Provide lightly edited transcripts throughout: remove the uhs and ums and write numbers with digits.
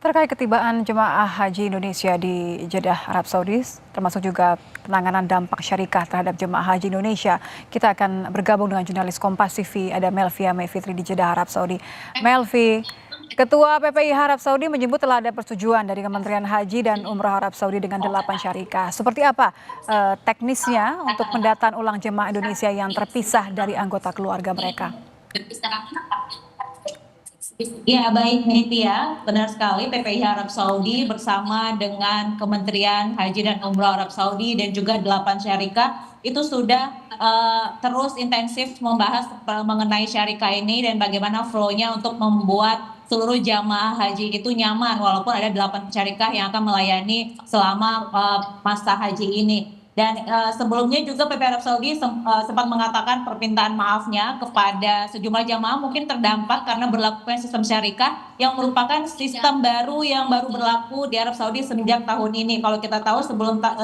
Terkait ketibaan jemaah haji Indonesia di Jeddah, Arab Saudi, termasuk juga penanganan dampak syarikah terhadap jemaah haji Indonesia, kita akan bergabung dengan jurnalis Kompas TV, ada Melvia Mevitri di Jeddah, Arab Saudi. Melvi, Ketua PPIH Arab Saudi menyebut telah ada persetujuan dari Kementerian Haji dan Umrah Arab Saudi dengan 8 syarikah. Seperti apa teknisnya untuk pendataan ulang jemaah Indonesia yang terpisah dari anggota keluarga mereka? Ya, baik Nitya, benar sekali PPIH Arab Saudi bersama dengan Kementerian Haji dan Umrah Arab Saudi dan juga 8 syarikah itu sudah terus intensif membahas mengenai syarikah ini dan bagaimana flow-nya untuk membuat seluruh jamaah haji itu nyaman walaupun ada 8 syarikah yang akan melayani selama masa haji ini. Dan sebelumnya juga PP Arab Saudi sempat mengatakan permintaan maafnya kepada sejumlah jamaah mungkin terdampak karena berlakunya sistem syarikah yang merupakan sistem baru yang baru berlaku di Arab Saudi semenjak tahun ini. Kalau kita tahu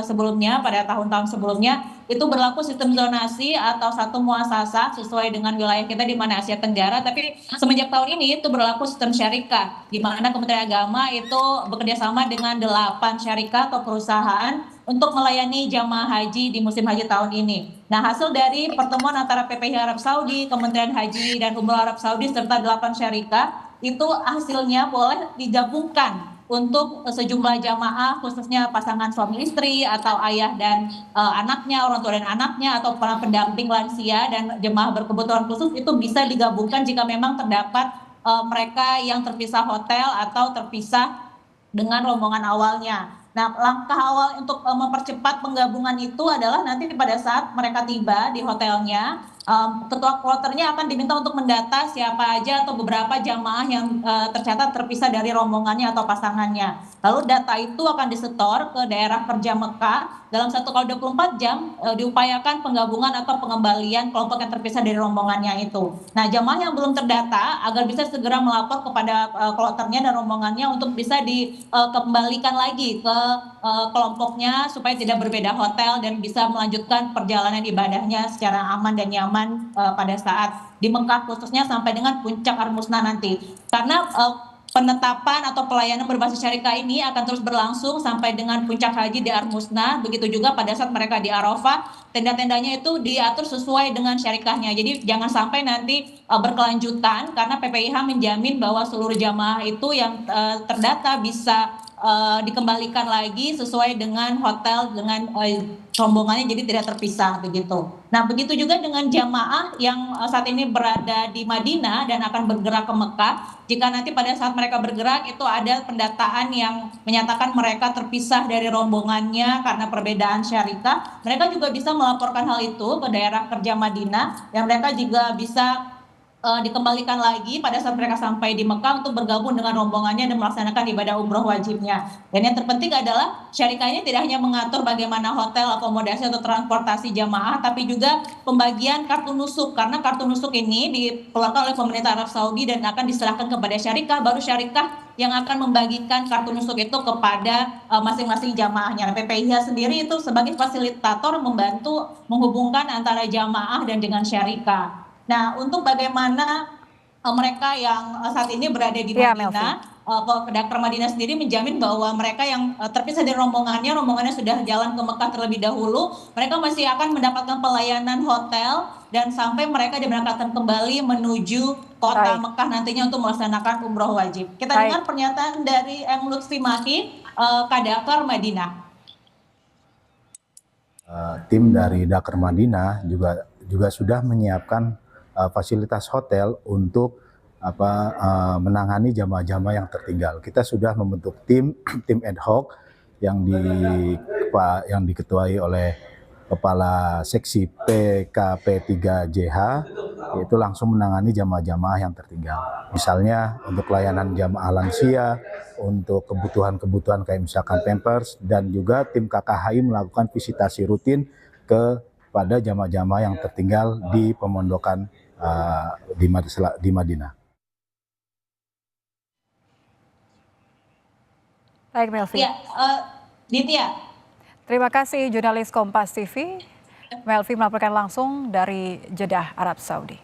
sebelumnya pada tahun-tahun sebelumnya itu berlaku sistem zonasi atau satu muasasah sesuai dengan wilayah kita di mana Asia Tenggara, tapi semenjak tahun ini itu berlaku sistem syarikah di mana Kementerian Agama itu bekerja sama dengan 8 syarikah atau perusahaan untuk melayani jamaah haji di musim haji tahun ini. Nah, hasil dari pertemuan antara PPIH Arab Saudi, Kementerian Haji dan Umrah Arab Saudi serta 8 syarikah itu hasilnya boleh digabungkan untuk sejumlah jamaah khususnya pasangan suami istri atau ayah dan anaknya, orang tua dan anaknya atau para pendamping lansia dan jemaah berkebutuhan khusus itu bisa digabungkan jika memang terdapat mereka yang terpisah hotel atau terpisah dengan rombongan awalnya. Nah, langkah awal untuk mempercepat penggabungan itu adalah nanti pada saat mereka tiba di hotelnya, ketua kloternya akan diminta untuk mendata siapa aja atau beberapa jamaah yang tercatat terpisah dari rombongannya atau pasangannya. Lalu data itu akan disetor ke daerah kerja Mekah dalam 1x24 jam diupayakan penggabungan atau pengembalian kelompok yang terpisah dari rombongannya itu. Nah, jamaah yang belum terdata agar bisa segera melapor kepada kloternya dan rombongannya untuk bisa dikembalikan lagi ke kelompoknya supaya tidak berbeda hotel dan bisa melanjutkan perjalanan ibadahnya secara aman dan nyaman pada saat di Mekah khususnya sampai dengan puncak Ar-Musna nanti. Karena penetapan atau pelayanan berbasis syarikah ini akan terus berlangsung sampai dengan puncak haji di Ar-Musna, begitu juga pada saat mereka di Arafah, tenda-tendanya itu diatur sesuai dengan syarikahnya. Jadi jangan sampai nanti berkelanjutan karena PPIH menjamin bahwa seluruh jamaah itu yang terdata bisa dikembalikan lagi sesuai dengan hotel dengan rombongannya jadi tidak terpisah begitu. Nah, begitu juga dengan jamaah yang saat ini berada di Madinah dan akan bergerak ke Mekah. Jika nanti pada saat mereka bergerak itu ada pendataan yang menyatakan mereka terpisah dari rombongannya karena perbedaan syarikah, mereka juga bisa melaporkan hal itu ke daerah kerja Madinah yang mereka juga bisa dikembalikan lagi pada saat mereka sampai di Mekah untuk bergabung dengan rombongannya dan melaksanakan ibadah umroh wajibnya. Dan yang terpenting adalah syarikah ini tidak hanya mengatur bagaimana hotel, akomodasi atau transportasi jamaah, tapi juga pembagian kartu nusuk. Karena kartu nusuk ini dikeluarkan oleh pemerintah Arab Saudi dan akan diserahkan kepada syarikah, baru syarikah yang akan membagikan kartu nusuk itu kepada masing-masing jamaahnya. PPIH sendiri itu sebagai fasilitator membantu menghubungkan antara jamaah dan dengan syarikah. Nah, untuk bagaimana mereka yang saat ini berada di Madinah, Dakar Madinah sendiri menjamin bahwa mereka yang terpisah dari rombongannya sudah jalan ke Mekah terlebih dahulu, mereka masih akan mendapatkan pelayanan hotel dan sampai mereka diberangkatkan kembali menuju kota Mekah nantinya untuk melaksanakan umroh wajib. Kita dengar pernyataan dari M. Lutfi Mahi, Kadakar Madinah. Tim dari Dakar Madinah juga sudah menyiapkan fasilitas hotel untuk menangani jamaah-jamaah yang tertinggal. Kita sudah membentuk tim ad hoc yang diketuai oleh Kepala Seksi PKP3JH, yaitu langsung menangani jamaah-jamaah yang tertinggal. Misalnya untuk layanan jamaah lansia, untuk kebutuhan-kebutuhan kayak misalkan pampers, dan juga tim KKHI melakukan visitasi rutin kepada jamaah-jamaah yang tertinggal di pemondokan di Madinah. Baik, Melvi. Ya, Ditya. Terima kasih jurnalis Kompas TV, Melvi melaporkan langsung dari Jeddah, Arab Saudi.